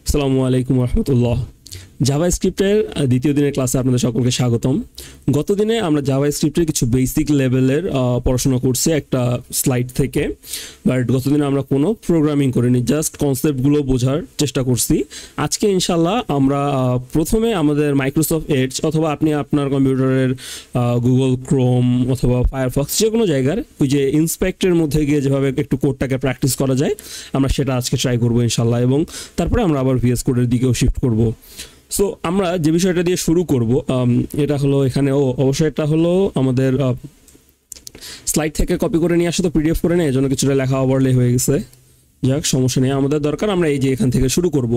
আসসালামু আলাইকুম রহমতুল্লাহ। জাভাস্ক্রিপ্টের দ্বিতীয় দিনের ক্লাসে আপনাদের সকলকে স্বাগতম। গত দিনে আমরা জাভাস্ক্রিপ্টের কিছু বেসিক লেভেলের পড়াশোনা করছি একটা স্লাইড থেকে, বাট গতদিনে আমরা কোনো প্রোগ্রামিং করিনি, জাস্ট কনসেপ্টগুলো বোঝার চেষ্টা করছি। আজকে ইনশাল্লাহ আমরা প্রথমে আমাদের মাইক্রোসফট এডজ অথবা আপনি আপনার কম্পিউটারের গুগল ক্রোম অথবা ফায়ারফক্স যে কোনো জায়গার ওই যে ইন্সপেক্টের মধ্যে গিয়ে যেভাবে একটু কোডটাকে প্র্যাকটিস করা যায় আমরা সেটা আজকে ট্রাই করবো ইনশাল্লাহ, এবং তারপরে আমরা আবার ভিএস কোডের দিকেও শিফট করব। সো আমরা যে বিষয়টা দিয়ে শুরু করব এটা হলো এখানে অবশ্যই এটা হলো আমাদের স্লাইড থেকে কপি করে নিয়ে আসে, তো পিডিএফ করে নেই, এই জন্য কিছুটা লেখা ওভারলে হয়ে গেছে। যাক, সমস্যা নেই, আমাদের দরকার আমরা এই যে এখান থেকে শুরু করব।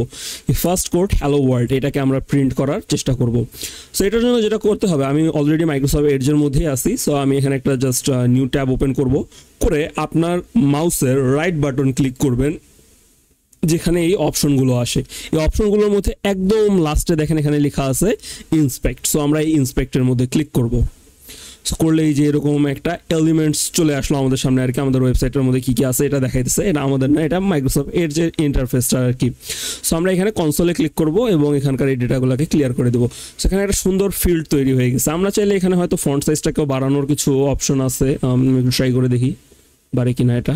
এই ফার্স্ট কোড হ্যালো ওয়ার্ল্ড এটাকে আমরা প্রিন্ট করার চেষ্টা করব। সো এটার জন্য যেটা করতে হবে, আমি অলরেডি মাইক্রোসফট এডজের মধ্যেই আছি। সো আমি এখানে একটা জাস্ট নিউ ট্যাব ওপেন করব, করে আপনার মাউসের রাইট বাটন ক্লিক করবেন যেখানে এই অপশনগুলো আসে। এই অপশনগুলোর মধ্যে একদম লাস্টে দেখেন এখানে লেখা আছে ইন্সপেক্ট। সো আমরা এই ইন্সপেক্টের মধ্যে ক্লিক করব। সো করলে এই যে এরকম একটা এলিমেন্টস চলে আসলো আমাদের সামনে আর কি, আমাদের ওয়েবসাইটের মধ্যে কী কী আছে এটা দেখাইতেছে। এটা আমাদের না, এটা মাইক্রোসফট এডজের ইন্টারফেসটা আর কি। সো আমরা এখানে কনসোলে ক্লিক করব এবং এখানকার এই ডেটাগুলোকে ক্লিয়ার করে দেবো। সেখানে একটা সুন্দর ফিল্ড তৈরি হয়ে গেছে। আমরা চাইলে এখানে হয়তো ফন্ট সাইজটাকেও বাড়ানোর কিছু অপশন আছে, আমি একটু ট্রাই করে দেখি বাড়ে কিনা এটা।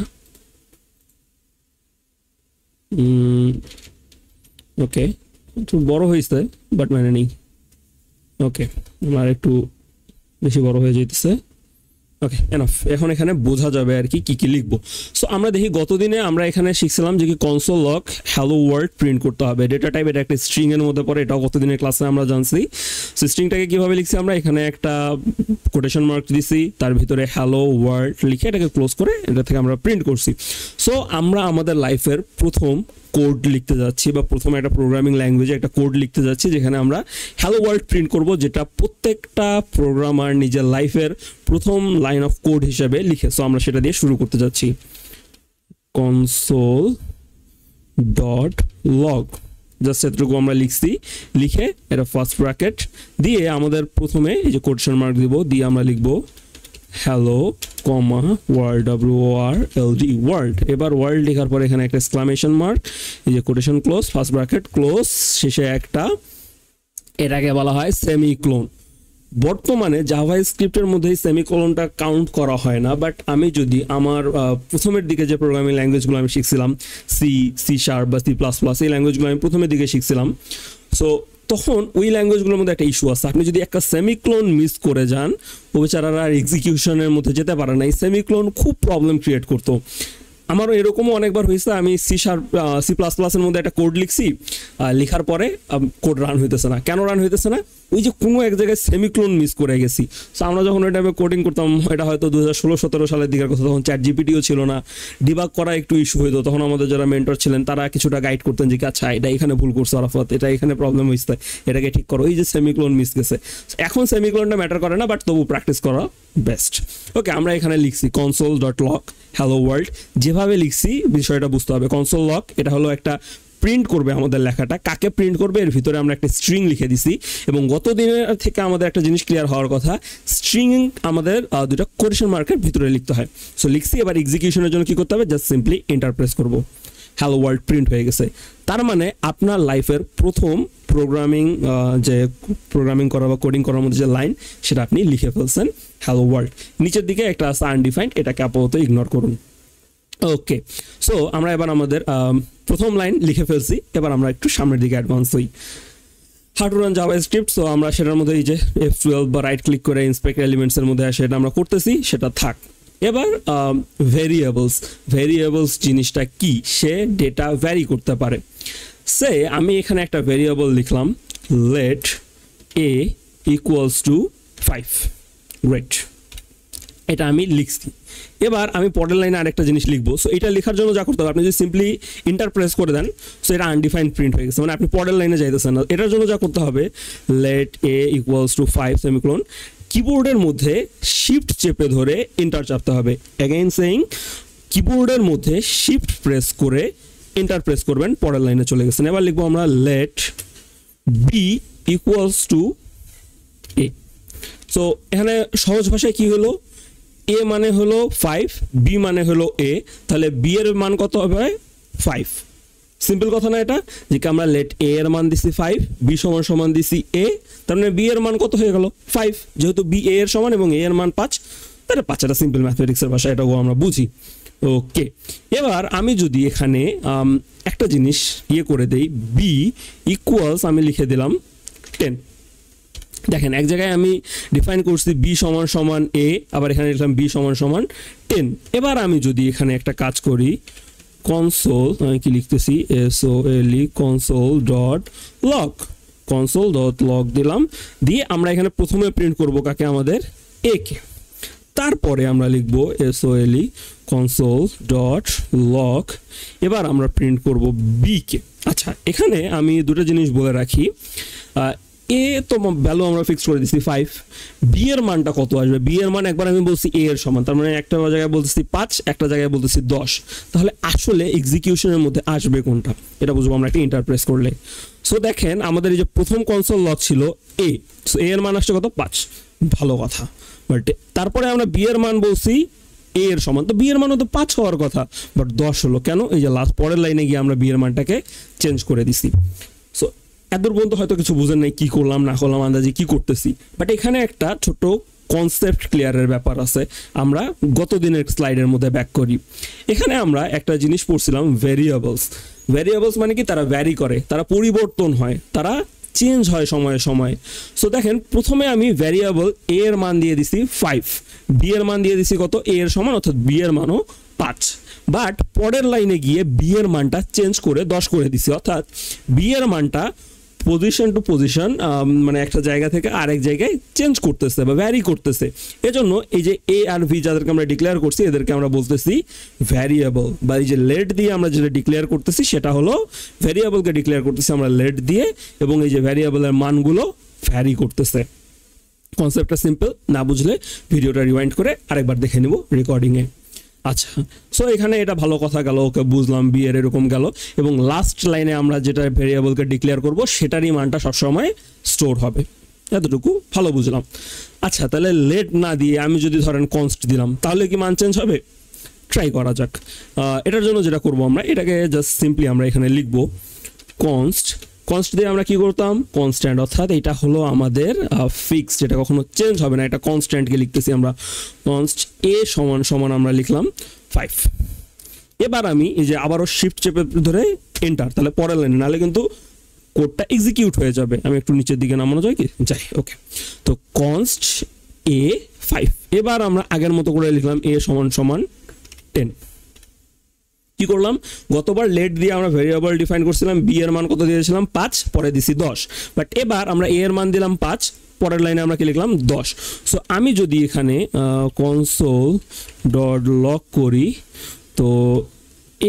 ওকে, একটু বড় হয়েছে বাট মানে নেই। ওকে, আমার একটু বেশি বড় হয়ে যেতেছে। ওকে, এনাফ। এখন এখানে বোঝা যাবে আর কি কি লিখবো। সো আমরা দেখি গতদিনে আমরা এখানে শিখছিলাম যে কি console log hello world print করতে হবে। ডেটা টাইপ এটা একটা স্ট্রিং এর মধ্যে পড়ে, এটাও গতদিনের ক্লাসে আমরা জানছি। সো স্ট্রিংটাকে কিভাবে লিখছি, আমরা এখানে একটা কোটেশন মার্ক দিছি, তার ভিতরে হ্যালো ওয়ার্ল্ড লিখে এটাকে ক্লোজ করে এটা থেকে আমরা প্রিন্ট করছি। সো আমরা আমাদের লাইফের প্রথম কোড লিখতে যাচ্ছি, বা প্রথমে একটা প্রোগ্রামিং ল্যাঙ্গুয়েজে একটা কোড লিখতে যাচ্ছি যেখানে আমরা হ্যালো ওয়ার্ল্ড প্রিন্ট করব, যেটা প্রত্যেকটা প্রোগ্রামার নিজের লাইফের প্রথম লাইন অফ কোড হিসেবে লিখে। সো আমরা সেটা দিয়ে শুরু করতে যাচ্ছি। কনসোল ডট লগ, জাস্ট এতটুকু আমরা লিখছি। লিখে এটা ফার্স্ট ব্র্যাকেট দিয়ে আমাদের প্রথমে এই যে কোটেশন মার্ক দিব, দিয়ে আমরা লিখবো হ্যালো কমা ওয়ার্ল্ড, WORLD ওয়ার্ল্ড। এবার ওয়ার্ল্ড লেখার পরে এখানে একটা এক্সক্লামেশন মার্ক, এই যে quotation close, first bracket close, শেষে একটা, এটাকে বলা হয় সেমিকোলন। বর্তমানে জাভাস্ক্রিপ্টের মধ্যে সেমিকোলনটা কাউন্ট করা হয় না, বাট আমি যদি আমার প্রথমের দিকে যে প্রোগ্রামিং ল্যাঙ্গুয়েজগুলো আমি শিখছিলাম, সি শার্প বা C++, এই ল্যাঙ্গুয়েজগুলো আমি প্রথমের দিকে শিখছিলাম। সো তখন ওই ল্যাঙ্গুয়েজগুলোর মধ্যে একটা ইস্যু আছে, আপনি যদি একটা সেমিক্লোন মিস করে যান, ও বেচারারা আর এক্সিকিউশনের মধ্যে যেতে পারে না। এই সেমিক্লোন খুব প্রবলেম ক্রিয়েট করতো। আমারও এরকমও অনেকবার হয়েছে, আমি C++-এর মধ্যে একটা কোড লিখছি, লেখার পরে কোড রান হইতেছে না। কেন রান হইতেছে না? ওই যে কোনো এক জায়গায় সেমিক্লোন মিস করে গেছি। সো আমরা যখন ওই টাইমে কোডিং করতাম, এটা হয়তো 2016-17 সালের দিকের কথা, তখন ChatGPT-ও ছিল না, ডিবাগ করা একটু ইস্যু হইতো। তখন আমাদের যারা মেন্টর ছিলেন তারা কিছুটা গাইড করতেন যে আচ্ছা এটা এখানে ভুল করছো আরাফাত, এটা এখানে প্রবলেম হয়েছে, এটাকে ঠিক করো, এই যে সেমিক্লোন মিস গেছে। এখন সেমিক্লোনটা ম্যাটার করে না, বাট তবু প্র্যাকটিস করা বেস্ট। ওকে, আমরা এখানে লিখছি console dot log hello world. যেভাবে লিখছি বিষয়টা বুঝতে হবে। কনসোল লগ এটা হলো একটা প্রিন্ট করবে আমাদের লেখাটা, কাকে প্রিন্ট করবে এর ভিতরে আমরা একটা স্ট্রিং লিখে দিছি। এবং গত দিনের থেকে আমাদের একটা জিনিস ক্লিয়ার হওয়ার কথা, স্ট্রিং আমাদের দুটা কোটেশন মার্কের ভিতরে লিখতে হয়। সো লিখছি, এবার এক্সিকিউশনের জন্য কি করতে হবে, জাস্ট সিম্পলি এন্টার প্রেস করবো। হ্যালো ওয়ার্ল্ড প্রিন্ট হয়ে গেছে। তার মানে আপনার লাইফের প্রথম প্রোগ্রামিং করা বা কোডিং করার মধ্যে যে লাইন, সেটা আপনি লিখে ফেলছেন হ্যালো ওয়ার্ল্ড। নিচের দিকে একটা আছে আনডিফাইন্ড, এটাকে আপাতত ইগনোর করুন। ওকে, সো আমরা এবার আমাদের প্রথম লাইন লিখে ফেলছি। এবার আমরা একটু সামনের দিকে অ্যাডভান্স হই। How to run JavaScript. So আমরা সেটার মধ্যে এই যে F12 বা রাইট ক্লিক করে ইন্সপেক্ট এলিমেন্টসের মধ্যে আসে, এটা আমরা করতেছি, সেটা থাক। এবার ভেরিয়েবলস জিনিসটা কি, সে ডেটা ভ্যারি করতে পারে। সে আমি এখানে একটা ভেরিয়েবল লিখলাম, let a equals to 5, great, এটা আমি লিখছি। এবার আমি পরের লাইনে আরেকটা জিনিস লিখবো। সো এটা লেখার জন্য যা করতে হবে, আপনি যদি সিম্পলি ইন্টার প্রেস করে দেন, সো এটা আনডিফাইন্ড প্রিন্ট হয়ে গেছে, মানে আপনি পরের লাইনে যাইতেছেন না। এটার জন্য যা করতে হবে, let a equals to 5 semicolon, কিবোর্ডের মধ্যে শিফট চেপে ধরে এন্টার চাপতে হবে। অ্যাগেইন সেইং, কিবোর্ডের মধ্যে শিফট প্রেস করে এন্টার প্রেস করবেন, পরের লাইনে চলে গেছেন। এবার লিখবো আমরা let B equals to a। So এখানে সহজ ভাষায় কি হলো, a মানে হলো 5, b মানে হলো a, তাহলে b এর মান কত হবে 5। সিম্পল কথা না এটা, যে কি আমরা লেট a এর মান দিছি 5, b সমান সমান দিছি a, তার মানে b এর মান কত হয়ে গেল 5, যেহেতু b a এর সমান এবং a এর মান 5, তাহলে 5 এটা সিম্পল ম্যাথমেটিক্সের ভাষা, এটাও আমরা বুঝি। ওকে, এবার আমি যদি এখানে একটা জিনিস করে দেই, b ইকুয়ালস আমি লিখে দিলাম 10। দেখেন এক জায়গায় আমি ডিফাইন করছি b সমান সমান a, আবার এখানে লিখলাম b সমান সমান 10। এবার আমি যদি এখানে একটা কাজ করি, কনসোল, আমি কি লিখতেছি SOLE console.log দিলাম, দিয়ে আমরা এখানে প্রথমে প্রিন্ট করব কাকে, আমাদের a কে। তারপরে আমরা লিখব SOLE console.log, এবার আমরা প্রিন্ট করব b কে। আচ্ছা, এখানে আমি দুটো জিনিস বলে রাখি, a তো ভ্যালু আমরা ফিক্স করে দিছি 5, b এর মানটা কত আসবে, b এর মান একবার আমি বলছি a এর সমান, তার মানে একটা জায়গায় বলতেছি 5, একটা জায়গায় বলতেছি 10, তাহলে আসলে এক্সিকিউশনের মধ্যে আসবে কোনটা এটা বুঝবো আমরা একটা ইন্টারপ্রেস করলে। সো দেখেন আমাদের এই যে প্রথম কনসোল লগ ছিল a, সো a এর মান আসছে কত 5, ভালো কথা। বাট তারপরে আমরা b এর মান বলছি a এর সমান, তো b এর মানও তো 5 হওয়ার কথা, বাট 10 হলো কেন, এই যে লাস্ট পরের লাইনে গিয়ে আমরা b এর মানটাকে চেঞ্জ করে দিছি। সো এত পর্যন্ত হয়তো কিছু বুঝেন নাই কি করলাম না করলাম, আন্দাজে কি করতেছি, বাট এখানে একটা ছোট কনসেপ্ট ক্লিয়ারের ব্যাপার আছে। আমরা গত দিনের স্লাইডের মধ্যে ব্যাক করি, এখানে আমরা একটা জিনিস পড়ছিলাম ভ্যারিয়েবলস মানে কি, তারা ভ্যারি করে, তারা পরিবর্তন হয়, তারা চেঞ্জ হয় সময়ে সময়ে। সো দেখেন প্রথমে আমি ভ্যারিয়েবল a এর মান দিয়ে দিছি 5, b এর মান দিয়ে দিছি কত, a এর সমান, অর্থাৎ b এর মানও 5, বাট পরের লাইনে গিয়ে b এর মানটা চেঞ্জ করে 10 করে দিছি, অর্থাৎ b এর মানটা পজিশন টু পজিশন মানে একটা জায়গা থেকে আরেক জায়গায় চেঞ্জ করতেছে বা ভ্যারি করতেছে। এজন্য এই যে a আর v যাদেরকে আমরা ডিক্লেয়ার করছি এদেরকে আমরা বলতেছি ভ্যারিয়েবল, বা এই যে লেট দিয়ে আমরা যেটা ডিক্লেয়ার করতেছি সেটা হলো ভ্যারিয়েবলকে ডিক্লেয়ার করতেছি আমরা লেট দিয়ে, এবং এই যে ভ্যারিয়েবলের মানগুলো ভ্যারি করতেছে। কনসেপ্টটা সিম্পল, না বুঝলে ভিডিওটা রিওয়াইন্ড করে আরেকবার দেখে নিব রেকর্ডিংয়ে। আচ্ছা, সো এখানে এটা ভালো কথা গেল, ওকে বুঝলাম, বি এর এরকম গেল, এবং লাস্ট লাইনে আমরা যেটা ভেরিয়েবলকে ডিক্লেয়ার করব সেটারই মানটা সবসময় স্টোর হবে, এতটুকু ভালো বুঝলাম। আচ্ছা, তাহলে লেট না দিয়ে আমি যদি ধরেন কনস্ট দিলাম, তাহলে কি মান চেঞ্জ হবে? ট্রাই করা যাক। এটার জন্য যেটা করব আমরা, এটাকে জাস্ট সিম্পলি আমরা এখানে লিখব কনস্ট দিয়ে আমরা কি করতাম, কনস্ট্যান্ট, অর্থাৎ এটা হলো আমাদের ফিক্সড, এটা কখনো চেঞ্জ হবে না, এটা কনস্ট্যান্টকে লিখতেছি আমরা। কনস্ট a সমান সমান আমরা লিখলাম 5। এবার আমি এই যে আবারও শিফট চেপে ধরে এন্টার, তাহলে পরের লাইনে, নাহলে কিন্তু কোডটা এক্সিকিউট হয়ে যাবে। আমি একটু নিচের দিকে নামানো যায় কি, যাই, ওকে। তো কনস্ট a 5, এবার আমরা আগের মতো করে লিখলাম a সমান সমান 10। কি করলাম, গতবার লেট দিয়ে আমরা ভেরিয়েবল ডিফাইন করছিলাম, বি এর মান কত দিয়েছিলাম 5, পরে দিছি 10, বাট এবার আমরা a এর মান দিলাম 5, পরের লাইনে আমরা কি লিখলাম 10। সো আমি যদি এখানে console.log করি, তো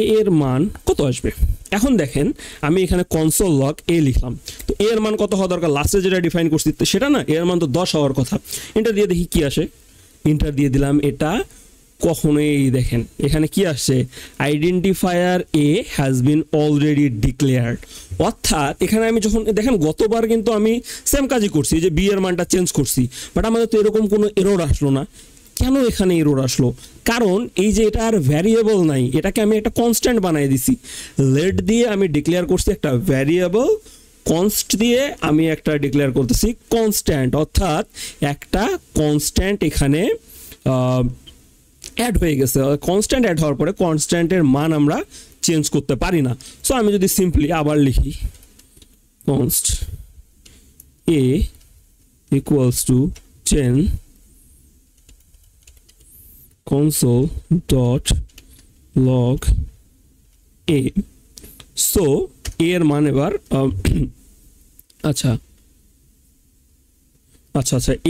a এর মান কত আসবে? এখন দেখেন আমি এখানে console.log a লিখলাম, তো a এর মান কত হওয়া দরকার, লাস্টে যেটা ডিফাইন করছি সেটা না, a এর মান তো 10 হওয়ার কথা। এন্টার দিয়ে দেখি কি আসে, এন্টার দিয়ে দিলাম, এটা কখনোই, দেখেন এখানে কি আসছে, identifier a has been already declared, অর্থাৎ এখানে আমি যখন দেখেন গতবার কিন্তু আমি সেম কাজই করছি, যে b এর মানটা চেঞ্জ করছি, বাট আমাদের তো এরকম কোনো এরর আসলো না। কেন এখানে এরর আসলো? কারণ এই যে এটা আর ভ্যারিয়েবল নাই, এটাকে আমি একটা কনস্ট্যান্ট বানিয়ে দিছি। লেট দিয়ে আমি ডিক্লেয়ার করছি একটা ভ্যারিয়েবল, কনস্ট দিয়ে আমি একটা ডিক্লেয়ার করতেছি কনস্ট্যান্ট, অর্থাৎ একটা কনস্ট্যান্ট এখানে অ্যাড হয়ে গেছে। কনস্ট্যান্ট অ্যাড হওয়ার পরে কনস্ট্যান্টের মান আমরা চেঞ্জ করতে পারি না। সো আমি যদি সিম্পলি আবার লিখি const a equals to 10 console.log a, so এর মান এবার আচ্ছা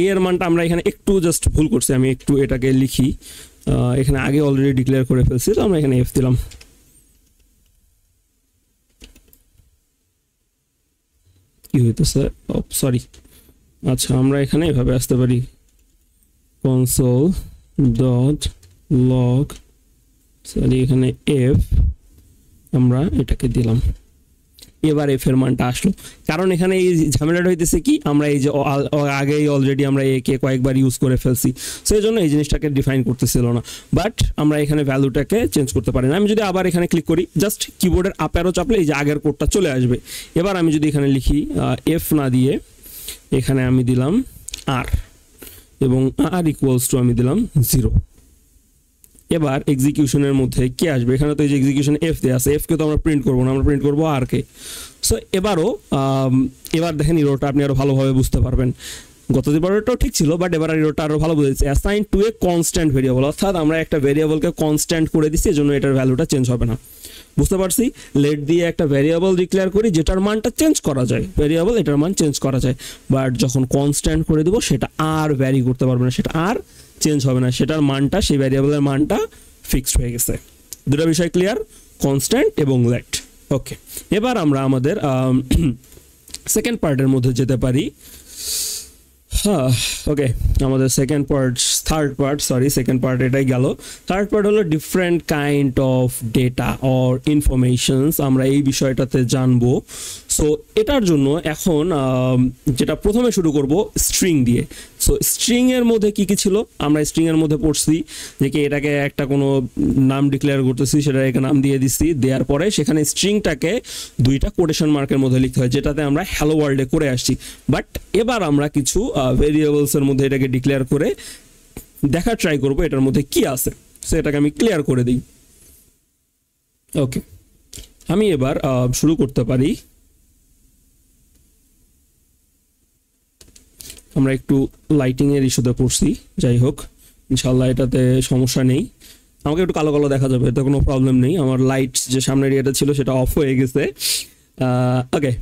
এর মানটা আমরা এখানে একটু জাস্ট ভুল করছি, আমি একটু এটাকে লিখি, এখানে আগে অলরেডি ডিক্লেয়ার করে ফেলছি, তো আমরা এখানে f দিলাম। কি হইতেছে, সরি, আচ্ছা আমরা এখানে এভাবে আসতে পারি, console.log, সরি এখানে f আমরা এটাকে দিলাম, এবার এফ এর মানটা আসলো, কারণ এখানে এই ঝামেলাটা হইতেছে কি, আমরা এই যে আগেই অলরেডি আমরা একে কয়েকবার ইউজ করে ফেলছি, সেই জন্য এই জিনিসটাকে ডিফাইন করতেছিল না। বাট আমরা এখানে ভ্যালুটাকে চেঞ্জ করতে পারি না। আমি যদি আবার এখানে ক্লিক করি, জাস্ট কিবোর্ডের আপ অ্যারো চাপলে এই যে আগের কোডটা চলে আসবে। এবার আমি যদি এখানে লিখি এফ না দিয়ে এখানে আমি দিলাম আর, এবং আর ইকুয়ালস টু আমি দিলাম 0। এবার এক্সিকিউশনের মধ্যে কি আসবে, এখানে তো এই যে এক্সিকিউশন এফ দেওয়া আছে, এফকে তো আমরা প্রিন্ট করবো না, আমরা প্রিন্ট করবো আর কে। সো এবার দেখেন ইরোটা আপনি আরো ভালোভাবে বুঝতে পারবেন। গত দিবারটাও ঠিক ছিল, বাট এবার ইরোটা আরো ভালো বুঝেছে। Assign to a constant variable, অর্থাৎ আমরা একটা ভেরিয়েবলকে কনস্ট্যান্ট করে দিচ্ছি, এজন্য এটার ভ্যালুটা চেঞ্জ হবে না। বুঝতে পারছি? লেট দিয়ে একটা ভেরিয়েবল ডিক্লেয়ার করি যেটার মানটা চেঞ্জ করা যায়, ভেরিয়েবল এটার মান চেঞ্জ করা যায়, বাট যখন কনস্ট্যান্ট করে দেবো সেটা আর ভ্যারি করতে পারবে না, সেটা আর চেঞ্জ হবে না, সেটার মানটা, সেই ভ্যারিয়েবলের মানটা ফিক্সড হয়ে গেছে। দুটো বিষয় ক্লিয়ার, কনস্ট্যান্ট এবং লেট। ওকে, এবার আমরা আমাদের সেকেন্ড পার্টের মধ্যে যেতে পারি। হ্যাঁ, ওকে, আমাদের সেকেন্ড পার্ট এটাই গেল। থার্ড পার্ট হলো different kind of data or informations, আমরা এই বিষয়টাতে জানবো। সো এটার জন্য এখন যেটা প্রথমে শুরু করব স্ট্রিং দিয়ে। সো স্ট্রিং এর মধ্যে কি কি ছিল, আমরা স্ট্রিং এর মধ্যে পড়ছি যে কি এটাকে একটা কোনো নাম ডিক্লেয়ার করতেছি, সেটাকে নাম দিয়ে দিচ্ছি, দেওয়ার পরে সেখানে স্ট্রিংটাকে দুইটা কোটেশন মার্কের মধ্যে লিখতে হয়, যেটাতে আমরা হ্যালো ওয়ার্ল্ডে করে আসছি। বাট এবার আমরা কিছু ভেরিয়েবলসের মধ্যে এটাকে ডিক্লেয়ার করে দেখার ট্রাই করব এটার মধ্যে কি আছে, সেটাকে আমি ক্লিয়ার করে দিই। ওকে, আমি এবার শুরু করতে পারি। আমরা একটু লাইটিং এর ইস্যুতে পড়ছি, যাই হোক ইনশাল্লাহ এটাতে সমস্যা নেই। আমাকে একটু কালো কালো দেখা যাবে, এতে কোনো প্রবলেম নেই। আমার লাইট যে সামনের ইয়েটা ছিল সেটা অফ হয়ে গেছে। ওকে,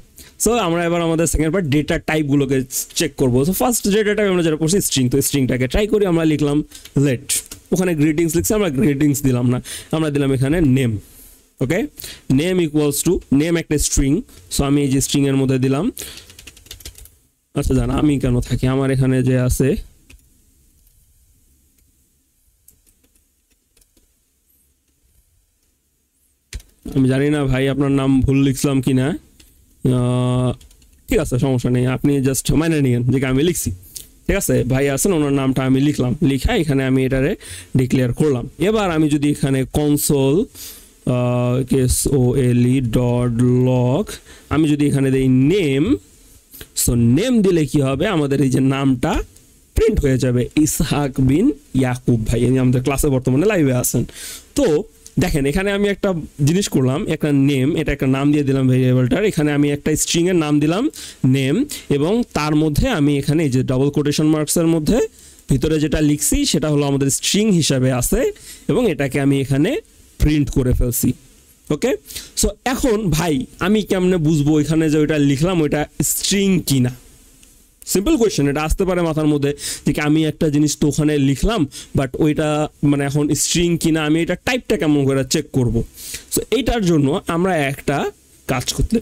সো আমরা এবার আমাদের সেকেন্ড পার্ট ডেটা টাইপগুলোকে চেক করবো। সো ফার্স্ট ডেটা টাইপ আমরা যেটা পড়ছি স্ট্রিং, তো স্ট্রিংটাকে ট্রাই করি। আমরা লিখলাম লেট, ওখানে গ্রিটিংস লিখছি, আমরা গ্রিটিংস দিলাম না, আমরা দিলাম এখানে name. Okay, name equals to, name একটা স্ট্রিং, সো আমি এই যে স্ট্রিং এর মধ্যে দিলাম। আচ্ছা জান, আমি কেন থাকি, আমার এখানে যে আছে আমি জানি না ভাই আপনার নাম ভুল লিখলাম কিনা, ঠিক আছে সমস্যা নেই, আপনি জাস্ট মাইনে নিয়েন যে আমি লিখছি। ঠিক আছে, ভাই আছেন, ওনার নামটা আমি লিখলাম, লিখা এখানে আমি এটারে ডিক্লেয়ার করলাম। এবার আমি যদি এখানে কনসোল .log আমি যদি এখানে দিই নেম, সো নেম দিলে কি হবে, আমাদের এই যে নামটা প্রিন্ট হয়ে যাবে, ইসহাক বিন ইয়াকুব ভাই, আমাদের ক্লাসে বর্তমানে লাইভে আছেন। তো দেখেন এখানে আমি একটা জিনিস করলাম, একটা নেম, এটা একটা নাম দিয়ে দিলাম ভেরিয়েবলটার, এখানে আমি একটা স্ট্রিং এর নাম দিলাম নেম, এবং তার মধ্যে আমি এখানে এই যে ডাবল কোটেশন মার্কসের মধ্যে ভিতরে যেটা লিখছি সেটা হলো আমাদের স্ট্রিং হিসাবে আছে, এবং এটাকে আমি এখানে প্রিন্ট করে ফেলছি। ওকে, সো এখন ভাই আমি কেমনে বুঝবো এখানে যে ওইটা লিখলাম ওইটা স্ট্রিং কিনা? সিম্পল কোয়েশ্চেন, এটা আসতে পারে মাথার মধ্যে যে আমি একটা জিনিস তো ওখানে লিখলাম, বাট ওইটা মানে এখন স্ট্রিং কিনা, আমি এটা টাইপটা কেমন করে চেক করব? সো এইটার জন্য আমরা একটা কাজ করতে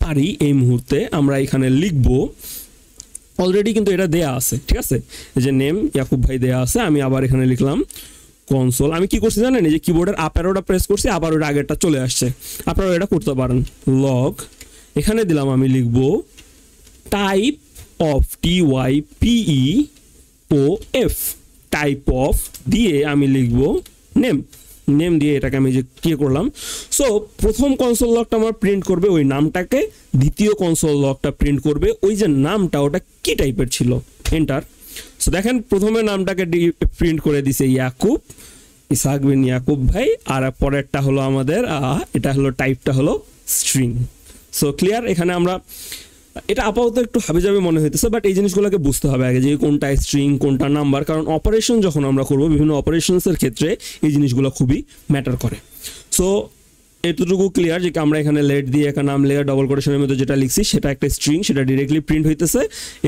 পারি। এই মুহূর্তে আমরা এখানে লিখব, অলরেডি কিন্তু এটা দেয়া আছে, ঠিক আছে, এই যে নেম ইয়াকুব ভাই দেয়া আছে। আমি আবার এখানে লিখলাম কনসোল, আমি কি করছি জানেন, এই যে কিবোর্ডের আপ অ্যারোটা প্রেস করছি, আবার ওটা আগেরটা চলে আসছে, আপনারা এটা করতে পারেন। লগ এখানে দিলাম, আমি লিখব type of, TYPEOF, type of দিয়ে আমি লিখব নেম, নেম দিয়ে এটাকে আমি যে কি করলাম। সো প্রথম কনসোল লগটা আমার প্রিন্ট করবে ওই নামটাকে, দ্বিতীয় কনসোল লগটা প্রিন্ট করবে ওই যে নামটা, ওটা কি টাইপের ছিল, এন্টার। সো দেখেন প্রথমে নামটাকে প্রিন্ট করে দিছে ইয়াকুব, ইসহাক বিন ইয়াকুব ভাই, আর পরেরটা হলো আমাদের এটা হলো টাইপটা হলো স্ট্রিং। সো ক্লিয়ার, এখানে আমরা এটা আপাতত একটু হাবিজাবি মনে হইতেছে, বাট এই জিনিসগুলোকে বুঝতে হবে আগে যে কোনটা স্ট্রিং কোনটা নাম্বার, কারণ অপারেশন যখন আমরা করব বিভিন্ন অপারেশনসের ক্ষেত্রে এই জিনিসগুলো খুবই ম্যাটার করে। সো এতটুকু ক্লিয়ার যে আমরা এখানে লেট দিয়ে একটা নাম লেয়ার ডবল কোটেশনের মধ্যে যেটা লিখছি সেটা একটা স্ট্রিং, সেটা ডিরেক্টলি প্রিন্ট হইতেছে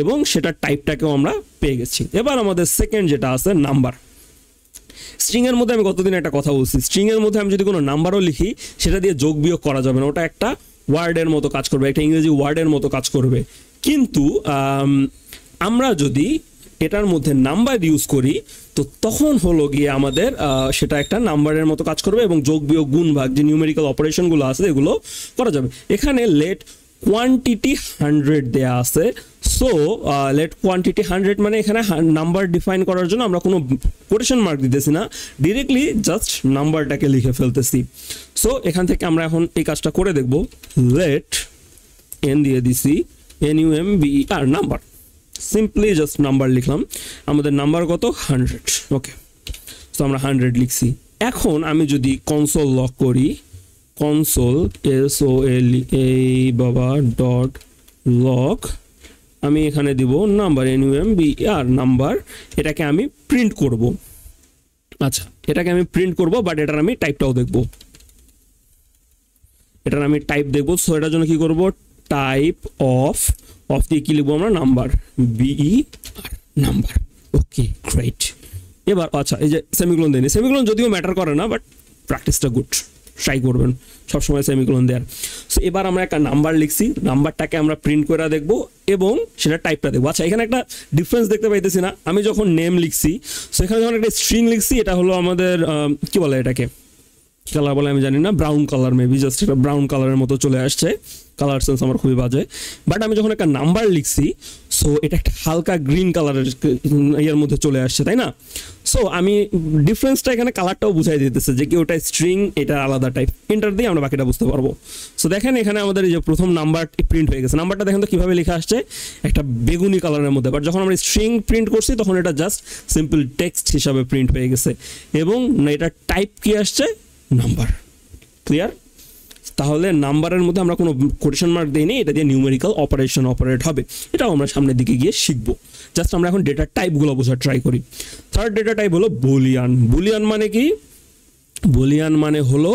এবং সেটার টাইপটাকেও আমরা পেয়ে গেছি। এবার আমাদের সেকেন্ড যেটা আছে নাম্বার। স্ট্রিং এর মধ্যে আমি গতদিন একটা কথা বলছি, স্ট্রিং এর মধ্যে আমি যদি কোনো নাম্বারও লিখি সেটা দিয়ে যোগ বিয়োগ করা যাবে না, ওটা একটা ওয়ার্ডের মতো কাজ করবে, একটা ইংরেজি ওয়ার্ডের মতো কাজ করবে। কিন্তু আমরা যদি এটার মধ্যে নাম্বার ইউজ করি, তো তখন হলো গিয়ে আমাদের সেটা একটা নাম্বারের মতো কাজ করবে এবং যোগ বিয়োগ গুণ ভাগ যে নিউমেরিক্যাল অপারেশনগুলো আছে এগুলো করা যাবে। এখানে লেট কোয়ান্টিটি 100 দেয়া আছে। সো লেট কোয়ান্টিটি 100 মানে এখানে নাম্বার ডিফাইন করার জন্য আমরা কোনো কোটেশন মার্ক দিতেছি না, ডিরেক্টলি জাস্ট নাম্বারটাকে লিখে ফেলতেছি। সো এখান থেকে আমরা এখন এই কাজটা করে দেখব। লেট এন দিয়ে দিছি NUMBER number, simply just number লিখলাম। আমাদের নাম্বার কত? 100। ওকে, সো আমরা 100 লিখছি। এখন আমি যদি কনসোল লক করি, কনসোল SOL আমি এখানে দিব নাম্বার NUMBER নাম্বার, এটাকে আমি প্রিন্ট করব। আচ্ছা, এটাকে আমি প্রিন্ট করব, বাট এটার আমি টাইপটাও দেখব, এটার আমি টাইপ দেখব। সো এটার জন্য কি করব? টাইপ অফ দিয়ে কি লিখবো আমরা? Number, BER number. Okay, great. এবার আচ্ছা, এই যে সেমিকোলন দেয়নি, সেমিকোলন যদিও ম্যাটার করে না, বাট প্র্যাকটিসটা গুড, ট্রাই করবেন সবসময় সেমিকোলন দেওয়ার। সো এবার আমরা একটা নাম্বার লিখছি, নাম্বারটাকে আমরা প্রিন্ট করে দেখবো এবং সেটা টাইপটা দেখবো। আচ্ছা, এখানে একটা ডিফারেন্স দেখতে পাইতেছি না? আমি যখন নেম লিখছি, সো এখানে যখন একটা স্ট্রিং লিখছি, এটা হলো আমাদের কি বলে এটাকে, কালার বলে আমি জানি না, ব্রাউন কালার মেবি, জাস্ট এটা ব্রাউন কালারের মতো চলে আসছে, কালার সেন্স আমার খুবই বাজে। বাট আমি যখন একটা নাম্বার লিখছি, সো এটা একটা হালকা গ্রিন কালারের ইয়ের মধ্যে চলে আসছে, তাই না? সো আমি ডিফারেন্সটা এখানে কালারটাও বুঝাই দিতেছে যে কি ওটা স্ট্রিং, এটা আলাদা টাইপ। এন্টার দিয়ে আমরা বাকিটা বুঝতে পারবো। সো দেখেন এখানে আমাদের এই যে প্রথম নাম্বার প্রিন্ট হয়ে গেছে। নাম্বারটা দেখেন তো কিভাবে লেখা আসছে, একটা বেগুনি কালারের মধ্যে। বাট যখন আমরা স্ট্রিং প্রিন্ট করছি তখন এটা জাস্ট সিম্পল টেক্সট হিসাবে প্রিন্ট হয়ে গেছে এবং এটা টাইপ কি আসছে? নাম্বার। ক্লিয়ার? তাহলে নাম্বারের মধ্যে আমরা কোনো কোটেশন মার্ক দেইনি, এটা দিয়ে নিউমেরিক্যাল অপারেশন অপারেট হবে। এটাও আমরা সামনের দিকে গিয়ে শিখবো। জাস্ট আমরা এখন ডেটা টাইপগুলো বোঝার ট্রাই করি। থার্ড ডেটা টাইপ হলো বুলিয়ান। বুলিয়ান মানে কি? বুলিয়ান মানে হলো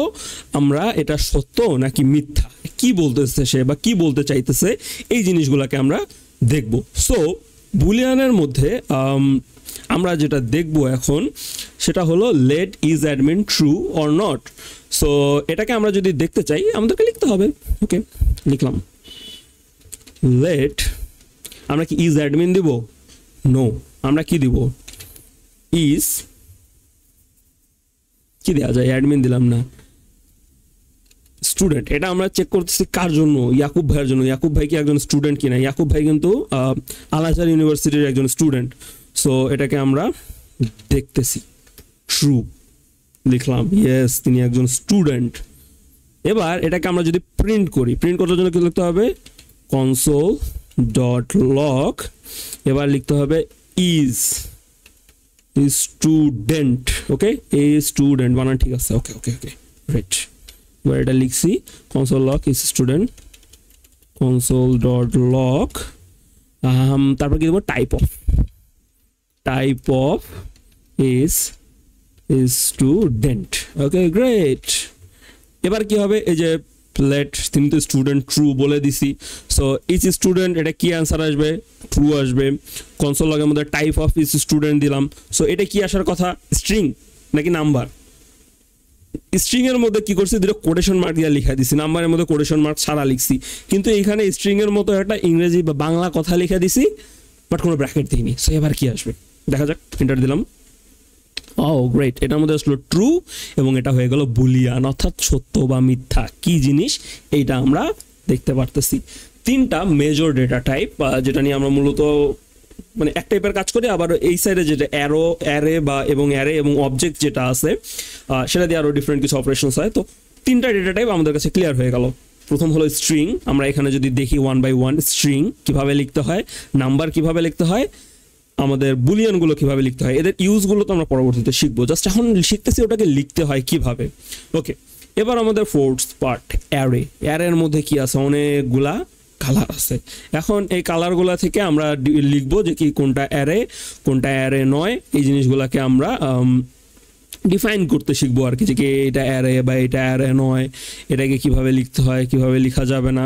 আমরা এটা সত্য নাকি মিথ্যা, কি বলতেছে সে বা কি বলতে চাইতেছে, এই জিনিসগুলোকে আমরা দেখব। সো বুলিয়ানের মধ্যে আমরা যেটা দেখব এখন সেটা হলো let is admin true or not. So এটাকে আমরা যদি দেখতে চাই আমাদেরকে লিখতে হবে। ওকে, লিখলাম লেট, আমরা কি ইজ অ্যাডমিন দিব? নো, আমরা কি দিব? ইজ, কি দেওয়া যায়? অ্যাডমিন দিলাম না, স্টুডেন্ট। এটা আমরা চেক করতেছি কার জন্য? ইয়াকুব ভাইয়ের জন্য। ইয়াকুব ভাই কি একজন স্টুডেন্ট কিনা? ইয়াকুব ভাই কিন্তু আল আজহার ইউনিভার্সিটির একজন স্টুডেন্ট। সো এটাকে আমরা দেখতেছি, ট্রু লিখলাম, ইয়েস তিনি একজন স্টুডেন্ট। এবার এটাকে আমরা যদি প্রিন্ট করি, প্রিন্ট করার জন্য কি লিখতে হবে? কনসোল ডট লগ, এবার লিখতে হবে ইজ স্টুডেন্ট। ওকে, এই স্টুডেন্ট বানান ঠিক আছে। ওকে ওকে ওকে, রাইট। এবার এটা লিখছি console log is student, console dot log, তারপর কি দেবো? Type of, type of is student. Okay, great. এবার কি হবে? এই যে লেট, তিনি তো স্টুডেন্ট, ট্রু বলে দিছি। সো ইজ স্টুডেন্ট, এটা কি অ্যান্সার আসবে? ট্রু আসবে। কনসোল লগের মধ্যে টাইপ অফ ইজ স্টুডেন্ট দিলাম। সো এটা কি আসার কথা? স্ট্রিং নাকি নাম্বার? স্ট্রিং এর মধ্যে কি করছি? দুটো কোটেশন মার্ক দিয়ে লিখা দিছি, নাম্বারের মধ্যে কোটেশন মার্ক ছাড়া লিখছি। কিন্তু এখানে স্ট্রিং এর মতো একটা ইংরেজি বা বাংলা কথা লিখে দিছি, বাট কোনো ব্র্যাকেট দিইনি। সো এবার কি আসবে দেখা যাক। এন্টার দিলাম। ও গ্রেট, এটার মধ্যে আসলো ট্রু এবং এটা হয়ে গেল বুলিয়ান, অর্থাৎ সত্য বা মিথ্যা কি জিনিস এইটা আমরা দেখতে পারতেছি। তিনটা মেজর ডেটা টাইপ যেটা নিয়ে আমরা মূলত মানে এক টাইপের কাজ করি। আবার এই সাইডে যেটা অ্যারে বা এবং অ্যারে এবং অবজেক্ট যেটা আছে সেটা দিয়ে আরও ডিফারেন্ট কিছু অপারেশনস হয়। তো তিনটা ডেটা টাইপ আমাদের কাছে ক্লিয়ার হয়ে গেল। প্রথম হলো স্ট্রিং, আমরা এখানে যদি দেখি 1 by 1 স্ট্রিং কিভাবে লিখতে হয়, নাম্বার কিভাবে লিখতে হয়, আমাদের বুলিয়ানগুলো কিভাবে লিখতে হয়, এদের ইউজগুলো তো আমরা পরবর্তীতে শিখবো। জাস্ট এখন শিখতেছি ওটাকে লিখতে হয় কিভাবে। ওকে, এবার আমাদের ফোর্থ পার্ট অ্যারে। অ্যারের মধ্যে কি আছে? অনেকগুলা কালার আছে। এখন এই কালারগুলা থেকে আমরা লিখবো যে কি কোনটা অ্যারে কোনটা অ্যারে নয়, এই জিনিসগুলোকে আমরা ডিফাইন করতে শিখবো আর কি, যে কি এটা অ্যারে বা এটা অ্যারে নয়, এটাকে কিভাবে লিখতে হয় কিভাবে লেখা যাবে না।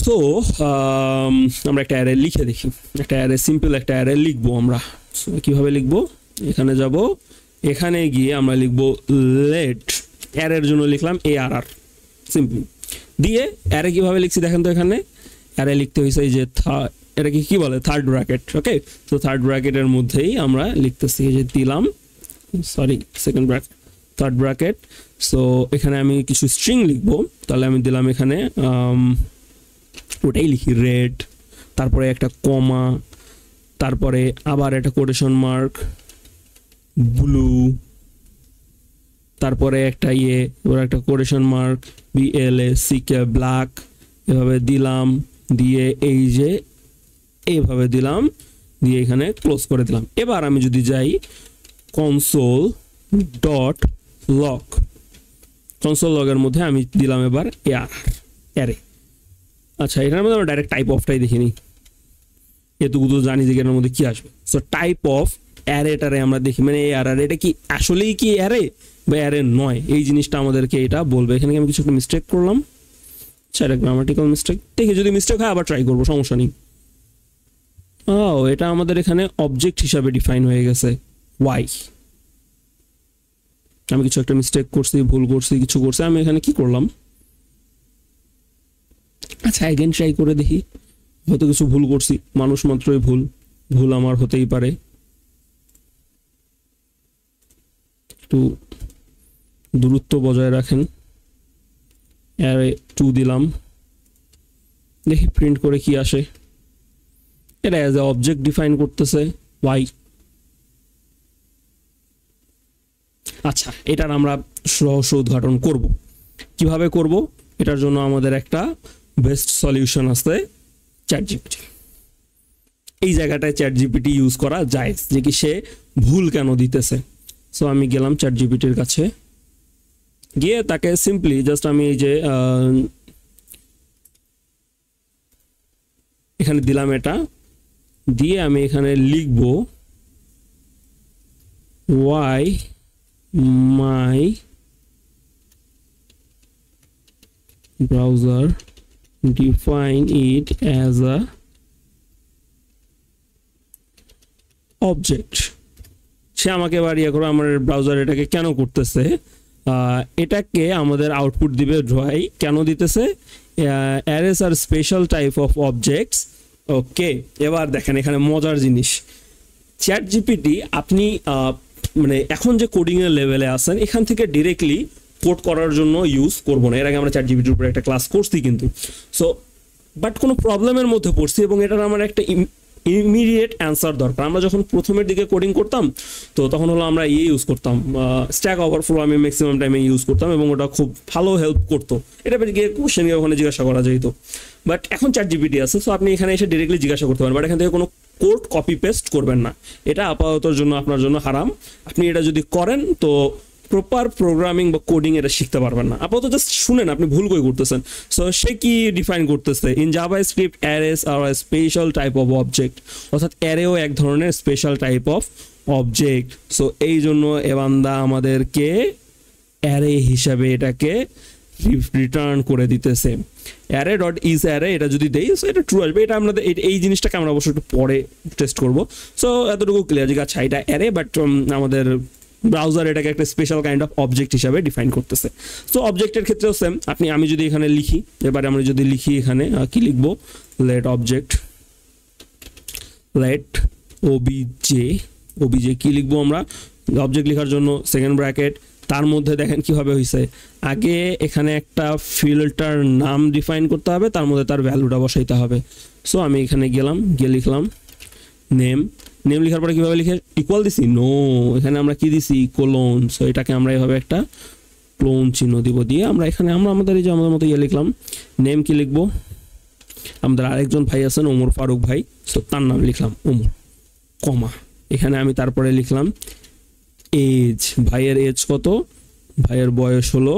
সো আমরা একটা অ্যারে লিখে দেখি, একটা অ্যারে সিম্পল একটা অ্যারে লিখবো আমরা। কিভাবে লিখবো? এখানে যাব, এখানে গিয়ে আমরা লিখবো লেট, অ্যারের জন্য লিখলাম ARR সিম্পল দিয়ে। অ্যারে কিভাবে লিখছি দেখেন তো, এখানে অ্যারে লিখতে হয়েছে এই যে এটাকে কি বলে থার্ড ব্র্যাকেট। ওকে, তো থার্ড ব্র্যাকেটের মধ্যেই আমরা লিখতেছি যে দিলাম, sorry second bracket, third bracket. So এখানে আমি কিছু স্ট্রিং লিখবো, তাহলে আমি দিলাম এখানে ওটাই লিখি রেড, তারপরে একটা কমা, তারপরে আবার একটা কোটেশন মার্ক, ব্লু, তারপরে একটা ওর একটা কোটেশন মার্ক, BLACK, ব্ল্যাক, এভাবে দিলাম, দিয়ে এই যে এইভাবে দিলাম, দিয়ে এখানে ক্লোজ করে দিলাম। এবার আমি যদি যাই কনসোল ডট লগ, কনসোল লগের মধ্যে আমি দিলাম এবার অ্যারে। আচ্ছা, এটার মধ্যে আমরা ডাইরেক্ট টাইপ অফটাই দেখিনি, এটুকু তো জানি যে এটার মধ্যে কি আসবে। সো টাইপ অফ অ্যারেটারে আমরা দেখি, মানে এই অ্যারে এটা কি আসলেই কি অ্যারে বা অ্যারে নয়, এই জিনিসটা আমাদেরকে এটা বলবে। এখানে আমি কিছু একটা মিস্টেক করলাম, সেটা গ্রামাটিক্যাল মিস্টেক, দেখি যদি মিস্টেক হয় আবার ট্রাই করবো, সমস্যা নেই। এটা আমাদের এখানে অবজেক্ট হিসাবে ডিফাইন হয়ে গেছে, ওয়াই। আমি কিছু একটা মিস্টেক করছি, ভুল করছি, কিছু করছি, আমি এখানে কি করলাম। আচ্ছা, অ্যাগেন ট্রাই করে দেখি, হয়তো কিছু ভুল করছি, মানুষ মাত্রই ভুল আমার হতেই পারে। একটু দূরত্ব বজায় রাখেন। অ্যারে 2 দিলাম, দেখি প্রিন্ট করে কি আসে। এটা অ্যাজ এ অবজেক্ট ডিফাইন করতেছে, ওয়াই। আচ্ছা, এটার আমরা রহস্য উদ্ঘাটন করব। কিভাবে করব? এটার জন্য আমাদের একটা বেস্ট সলিউশন আছে, ChatGPT। এই জায়গাটায় ChatGPT ইউজ করা যায়, যে কি সে ভুল কেন দিতেছে। সো আমি গেলাম ChatGPT-র কাছে, গিয়ে তাকে সিম্পলি জাস্ট আমি এই যে এখানে দিলাম, এটা দিয়ে আমি এখানে লিখব why my browser define it as a object। সে আমাকে এবার করে আমার ব্রাউজার এটাকে কেন করতেছে, এটাকে আমাদের আউটপুট দিবে ড্রয়, কেন দিতেছে, arrays are special type of objects. Okay, এবার দেখেন এখানে মজার জিনিস, ChatGPT আপনি মানে এখন যে কোডিংয়ের লেভেলে আছেন, এখান থেকে ডিরেক্টলি কোড করার জন্য ইউজ করবো না। এর আগে আমরা ChatGPT-র উপরে একটা ক্লাস করছি কিন্তু। সো বাট কোনো প্রবলেমের মধ্যে পড়ছি এবং এটার আমার একটা ইমিডিয়েট অ্যান্সার দরকার। আমরা যখন প্রথমের দিকে কোডিং করতাম, তো তখন হলো আমরা ইউজ করতাম স্ট্যাক ওভারফ্লো, আমি ম্যাক্সিমাম টাইমে ইউজ করতাম এবং ওটা খুব ভালো হেল্প করতো। এটা গিয়ে কোশ্চেন গিয়ে ওখানে জিজ্ঞাসা করা যেত। বাট এখন ChatGPT আছে, সো আপনি এখানে এসে ডিরেক্টলি জিজ্ঞাসা করতে পারেন, বাট এখান থেকে কোনো কোড কপি পেস্ট করবেন না। এটা আপাততর জন্য আপনার জন্য হারাম। আপনি এটা যদি করেন তো প্রপার প্রোগ্রামিং বা কোডিং এটা শিখতে পারবেন না। আপাতত জাস্ট শুনেন আপনি ভুল করে করতেছেন। সো সে কি ডিফাইন করতেছে, in JavaScript arrays are a special type of object, অর্থাৎ অ্যারেও এক ধরনের special type of object. So এই জন্য এবান্দা আমাদেরকে অ্যারে হিসাবে এটাকে রিটার্ন করে দিতেছে। অ্যারে ডট ইজ অ্যারে, এটা যদি দেই সো এটা ট্রু আসবে। এটা আমাদের এই জিনিসটাকে আমরা অবশ্যই একটু পরে টেস্ট করবো। সো এতটুকু ক্লিয়ার যে আচ্ছা এটা অ্যারে, বাট আমাদের ব্রাউজার এটাকে একটা স্পেশাল কাইন্ড অফ অবজেক্ট হিসাবে ডিফাইন করতেছে। সো অবজেক্টের ক্ষেত্রেও সেম, আমি যদি এখানে লিখি, এবারে আমরা যদি লিখি এখানে কি লিখবো, লেট অবজেক্ট, লেট ওবিজে কি লিখবো আমরা, অবজেক্ট লেখার জন্য সেকেন্ড ব্র্যাকেট, তার মধ্যে দেখেন কিভাবে হয়েছে, আগে এখানে একটা ফিল্টার নাম ডিফাইন করতে হবে, তার মধ্যে তার ভ্যালুটা বসাইতে হবে। সো আমি এখানে গেলাম, গিয়ে লিখলাম নেম লেখার পরে কিভাবে লিখে ইকুয়াল দিছি, নো, এখানে আমরা কি দিছি, কোলন। সো এটাকে আমরা এভাবে একটা ক্লোন চিহ্ন দিব, দিয়ে আমরা এখানে আমাদের এই যে আমাদের মতো লিখলাম, নেম কি লিখবো, আমাদের আরেকজন ভাই আছেন ওমর ফারুক ভাই, সো তার নাম লিখলাম ওমর, কমা, এখানে আমি তারপরে লিখলাম এজ, ভাইয়ের এজ কত, ভাইয়ের বয়স হলো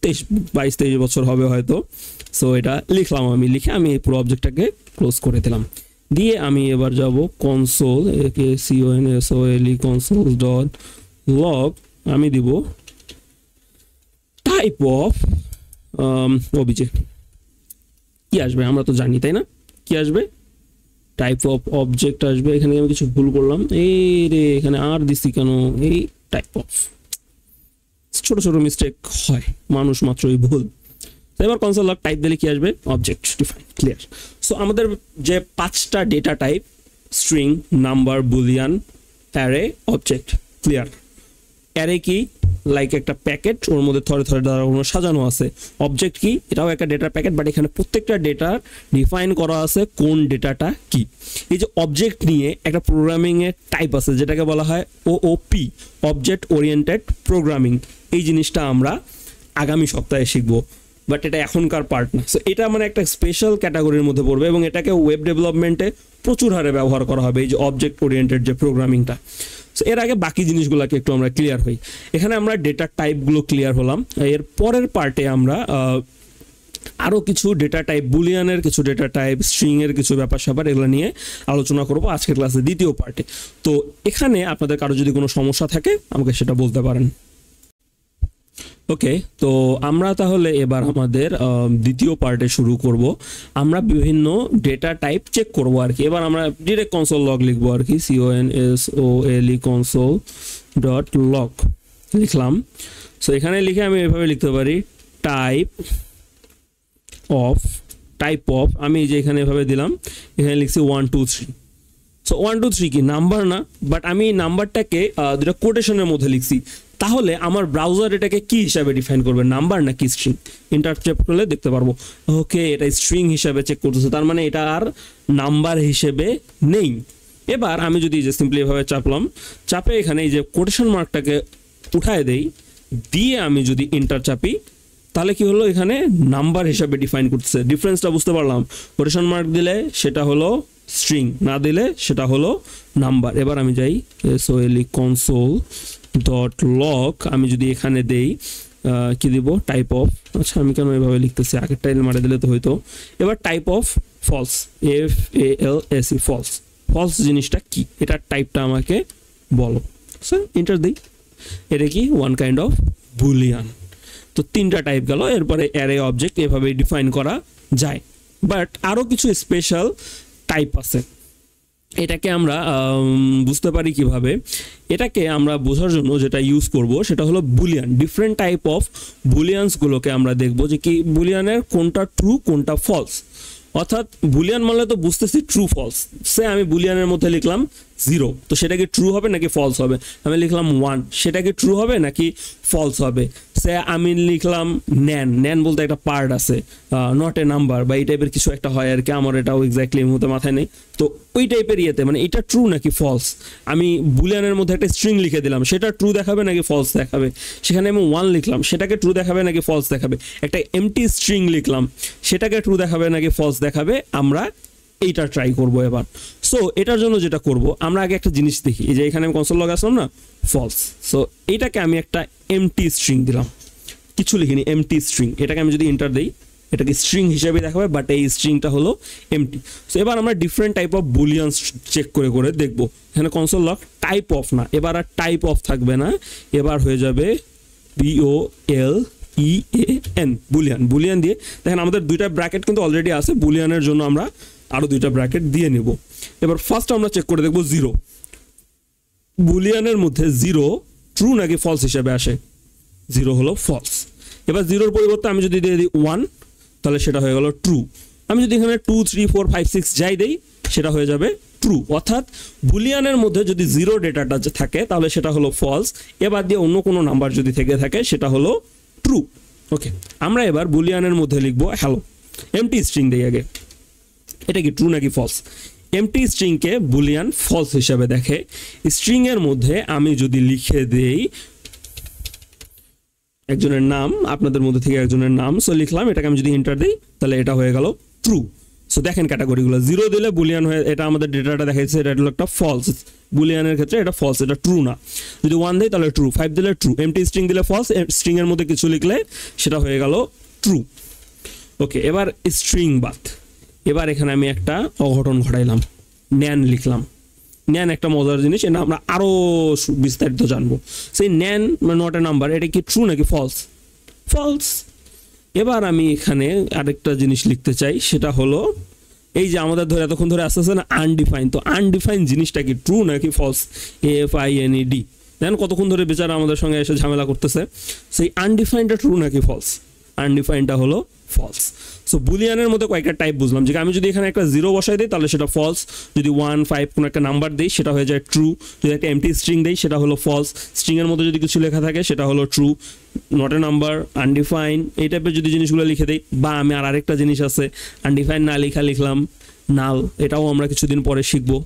22-23 বছর হবে হয়তো। সো এটা লিখলাম, আমি লিখে আমি পুরো অবজেক্টটাকে ক্লোজ করে দিলাম। দিয়ে আমি এবার যাব console, CONSOLE console dot log, আমি দিব টাইপ অফ ওবিজে। কি আসবে আমরা তো জানি, তাই না? কি আসবে, টাইপ অফ অবজেক্ট আসবে। এখানে আমি কিছু ভুল করলাম, এই রে এখানে আর দিছি কেন, এই টাইপ অফ, ছোট ছোট মিস্টেক হয়, মানুষ মাত্রই ভুল। এবার কনসোল লগ টাইপ দিলে কি আসবে, অবজেক্ট ডিফাইন। ক্লিয়ার। সো আমাদের যে 5টা data type string, number, Boolean, array, object, clear. Array কি? লাইক একটা প্যাকেট, ওর মধ্যে থরে থরে দ্বারা সাজানো আছে। অবজেক্ট কি? এটাও একটা ডেটার প্যাকেট, বাট এখানে প্রত্যেকটা ডেটার ডিফাইন করা আছে কোন ডেটাটা কি। এই যে অবজেক্ট নিয়ে একটা প্রোগ্রামিং এর টাইপ আছে যেটাকে বলা হয় ওওপি, অবজেক্ট ওরিয়েন্টেড প্রোগ্রামিং। এই জিনিসটা আমরা আগামী সপ্তাহে শিখবো, বাট এটা এখনকার পার্ট না। সো এটা মানে একটা স্পেশাল ক্যাটাগরির মধ্যে পড়বে এবং এটাকে ওয়েব ডেভেলপমেন্টে প্রচুর হারে ব্যবহার করা হবে, এই যে অবজেক্ট ওরিয়েন্টেড যে প্রোগ্রামিংটা। সো এর আগে বাকি জিনিসগুলোকে একটু আমরা ক্লিয়ার হই। এখানে আমরা ডেটা টাইপগুলো ক্লিয়ার হলাম। এর পরের পার্টে আমরা আরও কিছু ডেটা টাইপ, বুলিয়ানের কিছু ডেটা টাইপ, স্ট্রিংয়ের কিছু ব্যাপার স্যাপার এগুলো নিয়ে আলোচনা করবো আজকের ক্লাসের দ্বিতীয় পার্টে। তো এখানে আপনাদের কারো যদি কোনো সমস্যা থাকে আমাকে সেটা বলতে পারেন। ওকে, তো আমরা তাহলে এবার আমাদের দ্বিতীয় পার্টে শুরু করব। আমরা বিভিন্ন ডেটা টাইপ চেক করব আর কি। এবার আমরা ডিরেক্ট কনসোল লগ লিখবো আর কি, CONSOLE কনসোল ডট লগ লিখলাম। সো এখানে লিখে আমি এভাবে লিখতে পারি টাইপ অফ, আমি যে এখানে এভাবে দিলাম, এখানে লিখছি 1 2 3। সো 1 2 3 কি নাম্বার না, বাট আমি নাম্বারটাকে দুটো কোটেশনের মধ্যে লিখছি। তাহলে আমার ব্রাউজার এটাকে কি হিসাবে ডিফাইন করবে, নাম্বার নাকি স্ট্রিং? ইন্টারচেক করলে দেখতে পারবো ওকে এটা স্ট্রিং হিসাবে চেক করতেছে, তার মানে এটা আর নাম্বার হিসেবে নেই। এবার আমি যদি যে সিম্পলি এভাবে চাপে এখানে এই যে কোটেশন মার্কটাকে উঠায় দেই, দিয়ে আমি যদি এন্টার চাপি, তাহলে কি হলো, এখানে নাম্বার হিসাবে ডিফাইন করতেছে। ডিফারেন্সটা বুঝতে পারলাম? কোটেশন মার্ক দিলে সেটা হলো স্ট্রিং, না দিলে সেটা হলো নাম্বার। এবার আমি যাই SOLE কনসোল ডট লগ, আমি যদি এখানে দেই কি দিব, টাইপ অফ, আচ্ছা আমি কেন এভাবে লিখতেছি, আগের টাইল মারে দিলে তো হইতো। এবার type of false, FALSE false জিনিসটা কি, এটার টাইপটা আমাকে বলো। স্যার এন্টার দিই, এটা কি ওয়ান কাইন্ড অফ বুলিয়ান। তো 3টা টাইপ গেল। এরপরে অ্যারে, অবজেক্ট এভাবে ডিফাইন করা যায়, বাট আরও কিছু স্পেশাল টাইপ আছে। এটাকে আমরা বুঝতে পারি কিভাবে, এটাকে আমরা বোঝার জন্য যেটা ইউজ করব সেটা হলো বুলিয়ান। ডিফারেন্ট টাইপ অফ বুলিয়ানসগুলোকে আমরা দেখব যে কি বুলিয়ানের কোনটা ট্রু কোনটা ফলস। অর্থাৎ বুলিয়ান মানে তো বুঝতেছি ট্রু ফলস। সে আমি বুলিয়ানের মধ্যে লিখলাম 0, তো সেটা কি ট্রু হবে নাকি ফলস হবে? আমি লিখলাম 1, সেটা কি ট্রু হবে নাকি ফলস হবে? সে আমি লিখলাম ন্যান বলতে একটা পার্ট আছে, নট এ নাম্বার বা এই টাইপের কিছু একটা হয় আর কি, আমার এটাও এক্স্যাক্টলি মুহূর্তে মাথায় নেই। তো ওই টাইপের ইয়েতে মানে এটা ট্রু নাকি ফলস, আমি বুলিয়ানের মধ্যে একটা স্ট্রিং লিখে দিলাম, সেটা ট্রু দেখাবে নাকি ফলস দেখাবে? সেখানে আমি 1 লিখলাম, সেটাকে ট্রু দেখাবে নাকি ফলস দেখাবে? একটা এমটি স্ট্রিং লিখলাম, সেটাকে ট্রু দেখাবে নাকি ফলস দেখাবে? আমরা এইটা ট্রাই করব এবার। সো এটার জন্য যেটা করব, আমরা আগে একটা জিনিস দেখি। এই যে এখানে আমি কনসোল লগ আসলাম না, ফলস। সো এইটাকে আমি একটা এমটি স্ট্রিং দিলাম, কিছু লিখিনি, এমটি স্ট্রিং। এটাকে আমি যদি এন্টার দেই, এটাকে স্ট্রিং হিসেবে দেখাবে, বাট এই স্ট্রিংটা হলো এমটি। সো এবার আমরা ডিফারেন্ট টাইপ অফ বুলিয়ানস চেক করে দেখবো। এখানে কনসোল লগ টাইপ অফ না, এবার আর টাইপ অফ থাকবে না, এবার হয়ে যাবে BOLEAN, বুলিয়ান দিয়ে দেখেন আমাদের 2টা ব্র্যাকেট কিন্তু অলরেডি আছে। বুলিয়ানের জন্য আমরা আরো 2টা ব্র্যাকেট দিয়ে নেব। এবার ফার্স্ট আমরা চেক করে দেখবো 0, বুলিয়ানের মধ্যে 0 ট্রু নাকি ফলস হিসেবে আসে। 0 হলো ফলস। এবার 0-র পরিবর্তে আমি যদি দিয়ে দিই 1, তাহলে সেটা হয়ে গেল ট্রু। আমি যদি এখানে 2 3 4 5 6 যাই দেই, সেটা হয়ে যাবে ট্রু। অর্থাৎ বুলিয়ানের মধ্যে যদি 0 ডেটাটা থাকে তাহলে সেটা হলো ফলস, এবার দিয়ে অন্য কোনো নাম্বার যদি থেকে থাকে সেটা হলো ট্রু। ওকে, আমরা এবার বুলিয়ানের মধ্যে লিখবো হ্যালো, এমটি স্ট্রিং দেই আগে, এটা কি ট্রু নাকি ফলস? এমটি স্ট্রিংকে বুলিয়ান ফলস হিসাবে দেখে। স্ট্রিং এর মধ্যে আমি যদি লিখে দেই একজনের নাম, আপনাদের মধ্যে থেকে একজনের নাম, সো লিখলাম, এটাকে আমি যদি এন্টার দিই তাহলে এটা হয়ে গেল ট্রু। সো দেখেন ক্যাটাগরিগুলো, 0 দিলে বুলিয়ান হয়ে, এটা আমাদের ডেটাটা দেখাচ্ছে, এটা হলো একটা ফলস। বুলিয়ানের ক্ষেত্রে এটা ফলস, এটা ট্রু না। যদি 1 দিই তাহলে ট্রু, 5 দিলে ট্রু, এমটি স্ট্রিং দিলে ফলস, স্ট্রিং এর মধ্যে কিছু লিখলে সেটা হয়ে গেল ট্রু। ওকে, এবার স্ট্রিং বাদ। এবার এখানে আমি একটা অঘটন ঘটাইলাম, ন্যান লিখলাম। ন্যান একটা মজার জিনিস, এটা আমরা আরো বিস্তারিত জানবো। সেই ন্যান নট এ নাম্বার, এটা কি ট্রু নাকি ফলস? ফলস। এবার আমি এখানে আরেকটা জিনিস লিখতে চাই, সেটা হলো এই যে আমাদের ধরে এতক্ষণ ধরে আসতেছে না আনডিফাইন, তো আনডিফাইন জিনিসটা কি ট্রু নাকি ফলস? AFINED, দেখেন কতক্ষণ ধরে বেচারা আমাদের সঙ্গে এসে ঝামেলা করতেছে। সেই আনডিফাইনটা ট্রু নাকি ফলস? আনডিফাইনটা হলো ফলস। সো বুলিয়ানের মধ্যে কয়েকটা টাইপ বুঝলাম, যে আমি যদি এখানে একটা 0 বসাই দিই তাহলে সেটা ফলস, যদি 1 5 কোনো একটা নাম্বার দিই সেটা হয়ে যায় ট্রু, যদি একটা এমটি স্ট্রিং দিই সেটা হলো ফলস, স্ট্রিংয়ের মধ্যে যদি কিছু লেখা থাকে সেটা হলো true, not a number, undefined এই টাইপের যদি জিনিসগুলো লিখে দিই, বা আমি আরেকটা জিনিস আছে আনডিফাইন না লিখলাম নাল, এটাও আমরা কিছুদিন পরে শিখবো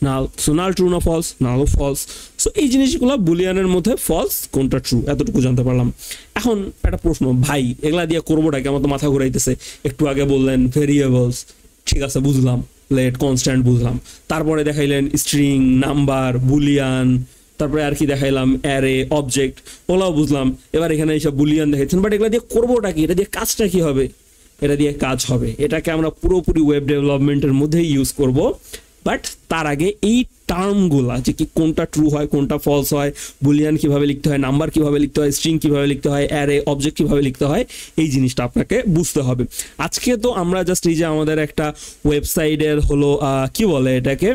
নাল। সো নাল ট্রু না ফলস, নালও ফলস। সো এই জিনিসগুলো বুলিয়ানের মধ্যে ফলস কোনটা ট্রু এতটুকু জানতে পারলাম। এখন একটা প্রশ্ন, ভাই এগুলা দিয়ে করবোটাকে, আমার তো মাথা ঘুরাইতেছে। একটু আগে বললেন ভেরিয়েবলস, ঠিক আছে বুঝলাম, লেট কনস্ট্যান্ট বুঝলাম, তারপরে দেখাইলেন স্ট্রিং, নাম্বার, বুলিয়ান, তারপরে আর কি দেখাইলাম অ্যারে, অবজেক্ট, ওলাও বুঝলাম। এবার এখানে এইসব বুলিয়ান দেখাচ্ছেন, বাট এগুলা দিয়ে করবোটা কি, এটা দিয়ে কাজটা কি হবে? এটা দিয়ে কাজ হবে, এটাকে আমরা পুরোপুরি ওয়েব ডেভেলপমেন্টের মধ্যেই ইউজ করব। বাট তার আগে এই টার্মগুলা, যে কি কোনটা ট্রু হয় কোনটা ফলস হয়, বুলিয়ান কিভাবে লিখতে হয়, নাম্বার কিভাবে লিখতে হয়, স্ট্রিং কিভাবে লিখতে হয়, অ্যারে অবজেক্ট কিভাবে লিখতে হয়, এই জিনিসটা আপনাকে বুঝতে হবে। আজকে তো আমরা জাস্ট এই যে আমাদের একটা ওয়েবসাইটের হলো কি বলে এটাকে,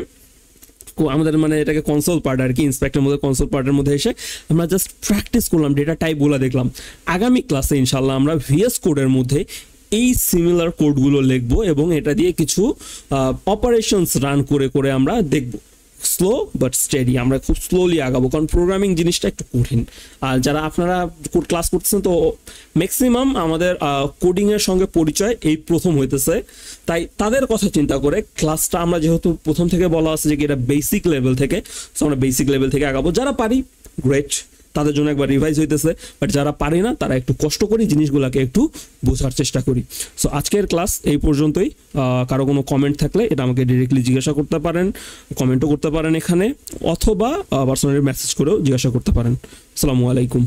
আমাদের মানে এটাকে কনসোল পার্ট আর কি, ইন্সপেক্টরের মধ্যে কনসোল পার্টের মধ্যে এসে আমরা জাস্ট প্র্যাকটিস করলাম, ডেটা টাইপগুলো দেখলাম। আগামী ক্লাসে ইনশাল্লাহ আমরা ভিএস কোডের মধ্যে এই সিমিলার কোডগুলো লিখবো এবং এটা দিয়ে কিছু অপারেশনস রান করে করে আমরা দেখব। স্লো বাট স্টেডি, আমরা খুব স্লোলি আগাবো, কারণ প্রোগ্রামিং জিনিসটা একটু কঠিন। আর যারা আপনারা ক্লাস করতেছেন তো ম্যাক্সিমাম আমাদের কোডিংয়ের সঙ্গে পরিচয় এই প্রথম হইতেছে, তাই তাদের কথা চিন্তা করে ক্লাসটা আমরা যেহেতু প্রথম থেকে বলা আছে যে এটা বেসিক লেভেল থেকে, সো আমরা বেসিক লেভেল থেকে আগাবো। যারা পারি গ্রেট, তাদের জন্য একবার রিভাইজ হইতেছে, বাট যারা পারি না তারা একটু কষ্ট করি, জিনিসগুলোকে একটু বোঝার চেষ্টা করি। সো আজকের ক্লাস এই পর্যন্তই। কারো কোনো কমেন্ট থাকলে এটা আমাকে ডিরেক্টলি জিজ্ঞাসা করতে পারেন, কমেন্টও করতে পারেন এখানে, অথবা পার্সোনালি মেসেজ করেও জিজ্ঞাসা করতে পারেন। আসসালামু আলাইকুম।